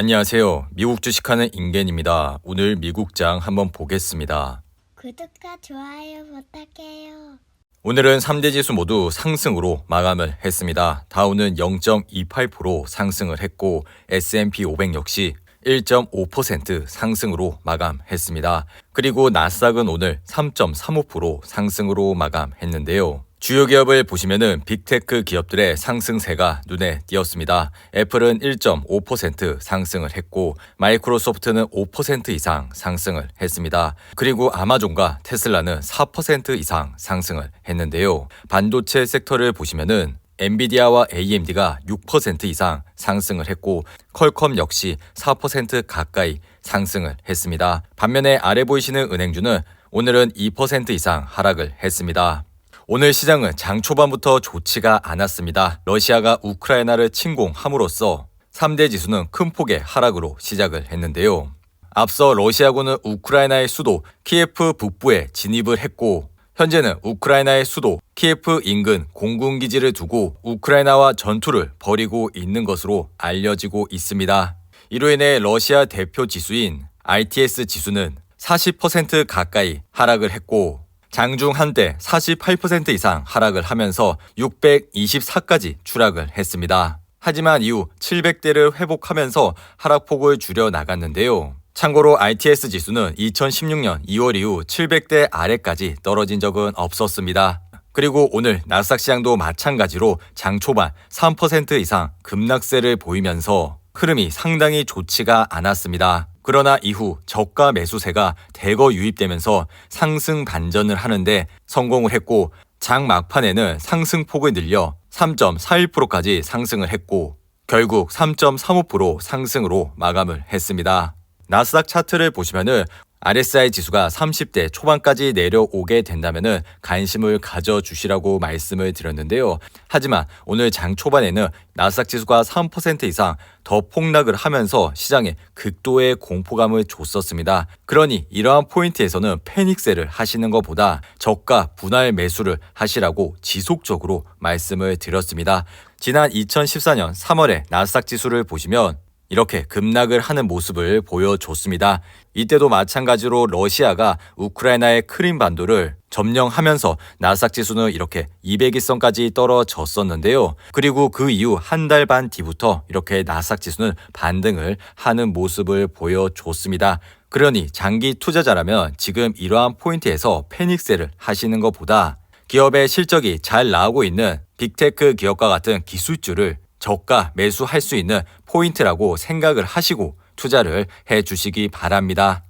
안녕하세요. 미국 주식하는 인겐입니다. 오늘 미국장 한번 보겠습니다. 구독과 좋아요 부탁해요. 오늘은 3대 지수 모두 상승으로 마감을 했습니다. 다우는 0.28% 상승을 했고 S&P 500 역시 1.5% 상승으로 마감했습니다. 그리고 나스닥은 오늘 3.35% 상승으로 마감했는데요. 주요 기업을 보시면은 빅테크 기업들의 상승세가 눈에 띄었습니다. 애플은 1.5% 상승을 했고 마이크로소프트는 5% 이상 상승을 했습니다. 그리고 아마존과 테슬라는 4% 이상 상승을 했는데요. 반도체 섹터를 보시면은 엔비디아와 AMD가 6% 이상 상승을 했고 퀄컴 역시 4% 가까이 상승을 했습니다. 반면에 아래 보이시는 은행주는 오늘은 2% 이상 하락을 했습니다. 오늘 시장은 장 초반부터 좋지가 않았습니다. 러시아가 우크라이나를 침공함으로써 3대 지수는 큰 폭의 하락으로 시작을 했는데요. 앞서 러시아군은 우크라이나의 수도 키예프 북부에 진입을 했고 현재는 우크라이나의 수도 키예프 인근 공군기지를 두고 우크라이나와 전투를 벌이고 있는 것으로 알려지고 있습니다. 이로 인해 러시아 대표 지수인 RTS 지수는 40% 가까이 하락을 했고 장중 한때 48% 이상 하락을 하면서 624까지 추락을 했습니다. 하지만 이후 700대를 회복하면서 하락폭을 줄여 나갔는데요. 참고로 RTS 지수는 2016년 2월 이후 700대 아래까지 떨어진 적은 없었습니다. 그리고 오늘 나스닥 시장도 마찬가지로 장 초반 3% 이상 급락세를 보이면서 흐름이 상당히 좋지가 않았습니다. 그러나 이후 저가 매수세가 대거 유입되면서 상승 반전을 하는데 성공을 했고 장 막판에는 상승폭을 늘려 3.41%까지 상승을 했고 결국 3.35% 상승으로 마감을 했습니다. 나스닥 차트를 보시면은 RSI 지수가 30대 초반까지 내려오게 된다면 관심을 가져주시라고 말씀을 드렸는데요. 하지만 오늘 장 초반에는 나스닥 지수가 3% 이상 더 폭락을 하면서 시장에 극도의 공포감을 줬었습니다. 그러니 이러한 포인트에서는 패닉셀을 하시는 것보다 저가 분할 매수를 하시라고 지속적으로 말씀을 드렸습니다. 지난 2014년 3월에 나스닥 지수를 보시면 이렇게 급락을 하는 모습을 보여줬습니다. 이때도 마찬가지로 러시아가 우크라이나의 크림반도를 점령하면서 나스닥 지수는 이렇게 200일선까지 떨어졌었는데요. 그리고 그 이후 한 달 반 뒤부터 이렇게 나스닥 지수는 반등을 하는 모습을 보여줬습니다. 그러니 장기 투자자라면 지금 이러한 포인트에서 패닉셀을 하시는 것보다 기업의 실적이 잘 나오고 있는 빅테크 기업과 같은 기술주를 저가 매수할 수 있는 포인트라고 생각을 하시고 투자를 해 주시기 바랍니다.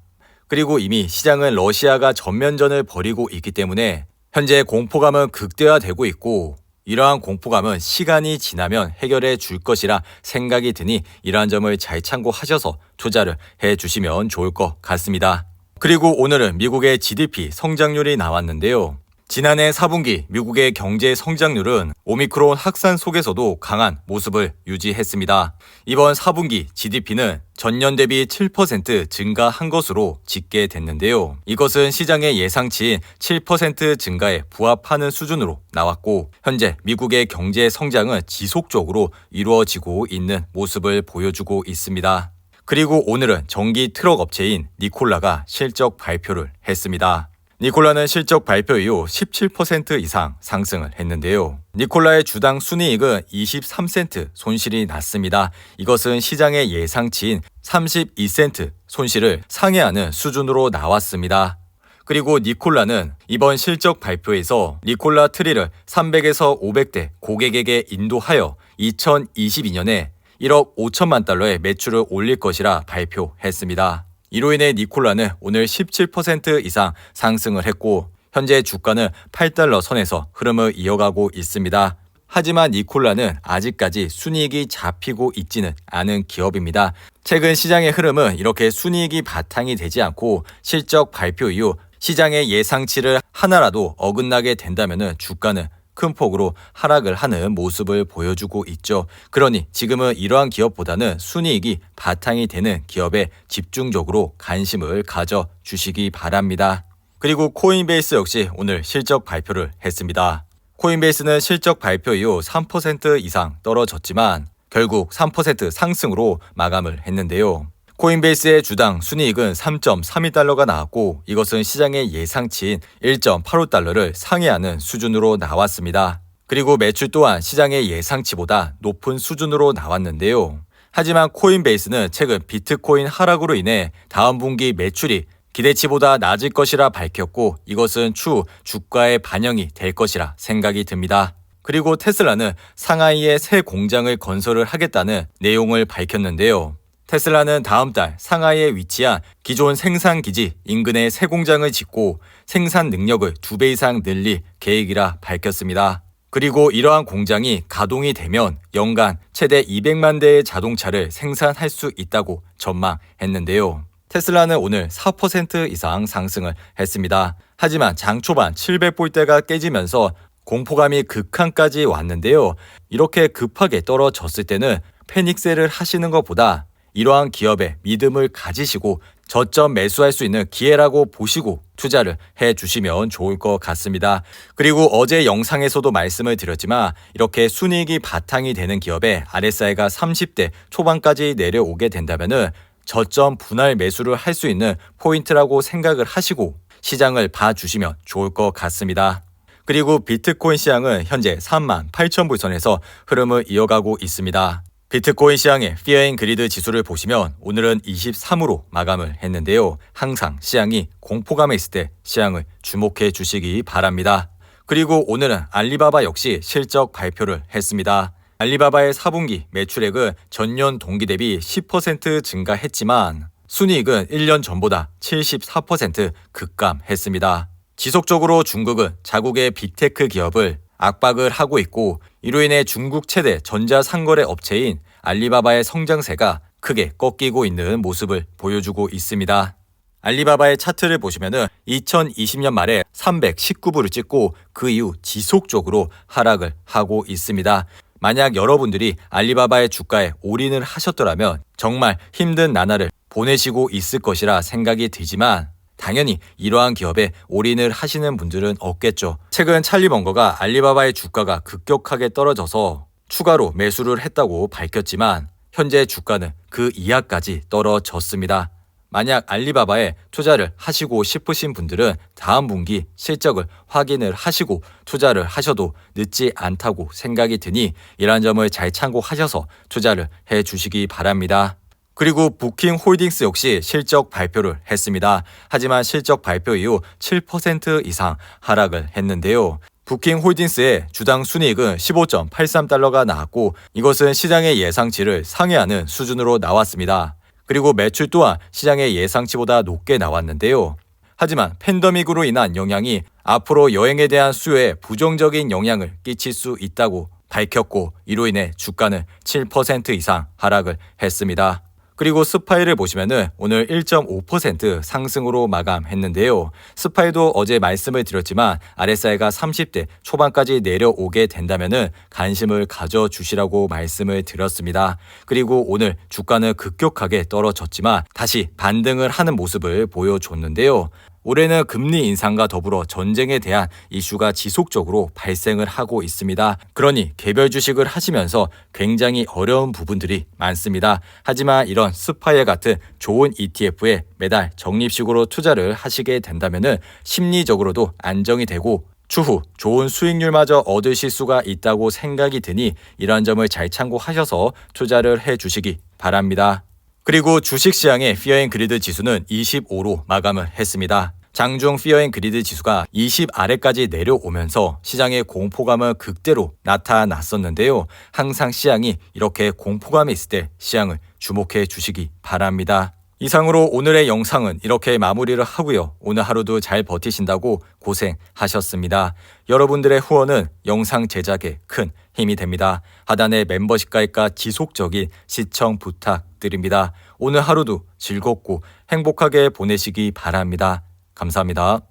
그리고 이미 시장은 러시아가 전면전을 벌이고 있기 때문에 현재 공포감은 극대화되고 있고 이러한 공포감은 시간이 지나면 해결해 줄 것이라 생각이 드니 이러한 점을 잘 참고하셔서 투자를 해 주시면 좋을 것 같습니다. 그리고 오늘은 미국의 GDP 성장률이 나왔는데요. 지난해 4분기 미국의 경제 성장률은 오미크론 확산 속에서도 강한 모습을 유지했습니다. 이번 4분기 GDP는 전년 대비 7% 증가한 것으로 집계됐는데요. 이것은 시장의 예상치인 7% 증가에 부합하는 수준으로 나왔고 현재 미국의 경제 성장은 지속적으로 이루어지고 있는 모습을 보여주고 있습니다. 그리고 오늘은 전기 트럭 업체인 니콜라가 실적 발표를 했습니다. 니콜라는 실적 발표 이후 17% 이상 상승을 했는데요. 니콜라의 주당 순이익은 23센트 손실이 났습니다. 이것은 시장의 예상치인 32센트 손실을 상회하는 수준으로 나왔습니다. 그리고 니콜라는 이번 실적 발표에서 니콜라 트리를 300에서 500대 고객에게 인도하여 2022년에 1억 5천만 달러의 매출을 올릴 것이라 발표했습니다. 이로 인해 니콜라는 오늘 17% 이상 상승을 했고 현재 주가는 8달러 선에서 흐름을 이어가고 있습니다. 하지만 니콜라는 아직까지 순이익이 잡히고 있지는 않은 기업입니다. 최근 시장의 흐름은 이렇게 순이익이 바탕이 되지 않고 실적 발표 이후 시장의 예상치를 하나라도 어긋나게 된다면 주가는 큰 폭으로 하락을 하는 모습을 보여주고 있죠. 그러니 지금은 이러한 기업보다는 순이익이 바탕이 되는 기업에 집중적으로 관심을 가져주시기 바랍니다. 그리고 코인베이스 역시 오늘 실적 발표를 했습니다. 코인베이스는 실적 발표 이후 3% 이상 떨어졌지만 결국 3% 상승으로 마감을 했는데요. 코인베이스의 주당 순이익은 3.32달러가 나왔고 이것은 시장의 예상치인 1.85달러를 상회하는 수준으로 나왔습니다. 그리고 매출 또한 시장의 예상치보다 높은 수준으로 나왔는데요. 하지만 코인베이스는 최근 비트코인 하락으로 인해 다음 분기 매출이 기대치보다 낮을 것이라 밝혔고 이것은 추후 주가에 반영이 될 것이라 생각이 듭니다. 그리고 테슬라는 상하이에 새 공장을 건설을 하겠다는 내용을 밝혔는데요. 테슬라는 다음 달 상하이에 위치한 기존 생산기지 인근에 새 공장을 짓고 생산 능력을 2배 이상 늘릴 계획이라 밝혔습니다. 그리고 이러한 공장이 가동이 되면 연간 최대 200만 대의 자동차를 생산할 수 있다고 전망했는데요. 테슬라는 오늘 4% 이상 상승을 했습니다. 하지만 장 초반 700볼대가 깨지면서 공포감이 극한까지 왔는데요. 이렇게 급하게 떨어졌을 때는 패닉셀을 하시는 것보다 이러한 기업에 믿음을 가지시고 저점 매수할 수 있는 기회라고 보시고 투자를 해주시면 좋을 것 같습니다. 그리고 어제 영상에서도 말씀을 드렸지만 이렇게 순이익이 바탕이 되는 기업에 RSI가 30대 초반까지 내려오게 된다면 저점 분할 매수를 할 수 있는 포인트라고 생각을 하시고 시장을 봐주시면 좋을 것 같습니다. 그리고 비트코인 시장은 현재 38,000불 선에서 흐름을 이어가고 있습니다. 비트코인 시장의 Fear and Greed 지수를 보시면 오늘은 23으로 마감을 했는데요. 항상 시장이 공포감에 있을 때 시장을 주목해 주시기 바랍니다. 그리고 오늘은 알리바바 역시 실적 발표를 했습니다. 알리바바의 4분기 매출액은 전년 동기 대비 10% 증가했지만 순이익은 1년 전보다 74% 급감했습니다. 지속적으로 중국은 자국의 빅테크 기업을 압박을 하고 있고 이로 인해 중국 최대 전자상거래 업체인 알리바바의 성장세가 크게 꺾이고 있는 모습을 보여주고 있습니다. 알리바바의 차트를 보시면은 2020년 말에 319불을 찍고 그 이후 지속적으로 하락을 하고 있습니다. 만약 여러분들이 알리바바의 주가에 올인을 하셨더라면 정말 힘든 나날을 보내시고 있을 것이라 생각이 들지만 당연히 이러한 기업에 올인을 하시는 분들은 없겠죠. 최근 찰리 먼거가 알리바바의 주가가 급격하게 떨어져서 추가로 매수를 했다고 밝혔지만 현재 주가는 그 이하까지 떨어졌습니다. 만약 알리바바에 투자를 하시고 싶으신 분들은 다음 분기 실적을 확인을 하시고 투자를 하셔도 늦지 않다고 생각이 드니 이러한 점을 잘 참고하셔서 투자를 해 주시기 바랍니다. 그리고 부킹홀딩스 역시 실적 발표를 했습니다. 하지만 실적 발표 이후 7% 이상 하락을 했는데요. 부킹홀딩스의 주당 순이익은 15.83달러가 나왔고 이것은 시장의 예상치를 상회하는 수준으로 나왔습니다. 그리고 매출 또한 시장의 예상치보다 높게 나왔는데요. 하지만 팬데믹으로 인한 영향이 앞으로 여행에 대한 수요에 부정적인 영향을 끼칠 수 있다고 밝혔고 이로 인해 주가는 7% 이상 하락을 했습니다. 그리고 스파이를 보시면은 오늘 1.5% 상승으로 마감했는데요. 스파이도 어제 말씀을 드렸지만 RSI가 30대 초반까지 내려오게 된다면은 관심을 가져주시라고 말씀을 드렸습니다. 그리고 오늘 주가는 급격하게 떨어졌지만 다시 반등을 하는 모습을 보여줬는데요. 올해는 금리 인상과 더불어 전쟁에 대한 이슈가 지속적으로 발생을 하고 있습니다. 그러니 개별 주식을 하시면서 굉장히 어려운 부분들이 많습니다. 하지만 이런 스파이어 같은 좋은 ETF에 매달 적립식으로 투자를 하시게 된다면 심리적으로도 안정이 되고 추후 좋은 수익률마저 얻으실 수가 있다고 생각이 드니 이러한 점을 잘 참고하셔서 투자를 해주시기 바랍니다. 그리고 주식시장의 Fear and Greed 지수는 25로 마감을 했습니다. 장중 Fear and Greed 지수가 20 아래까지 내려오면서 시장의 공포감은 극대로 나타났었는데요. 항상 시장이 이렇게 공포감이 있을 때 시장을 주목해 주시기 바랍니다. 이상으로 오늘의 영상은 이렇게 마무리를 하고요. 오늘 하루도 잘 버티신다고 고생하셨습니다. 여러분들의 후원은 영상 제작에 큰 힘이 됩니다. 하단의 멤버십 가입과 지속적인 시청 부탁드립니다. 오늘 하루도 즐겁고 행복하게 보내시기 바랍니다. 감사합니다.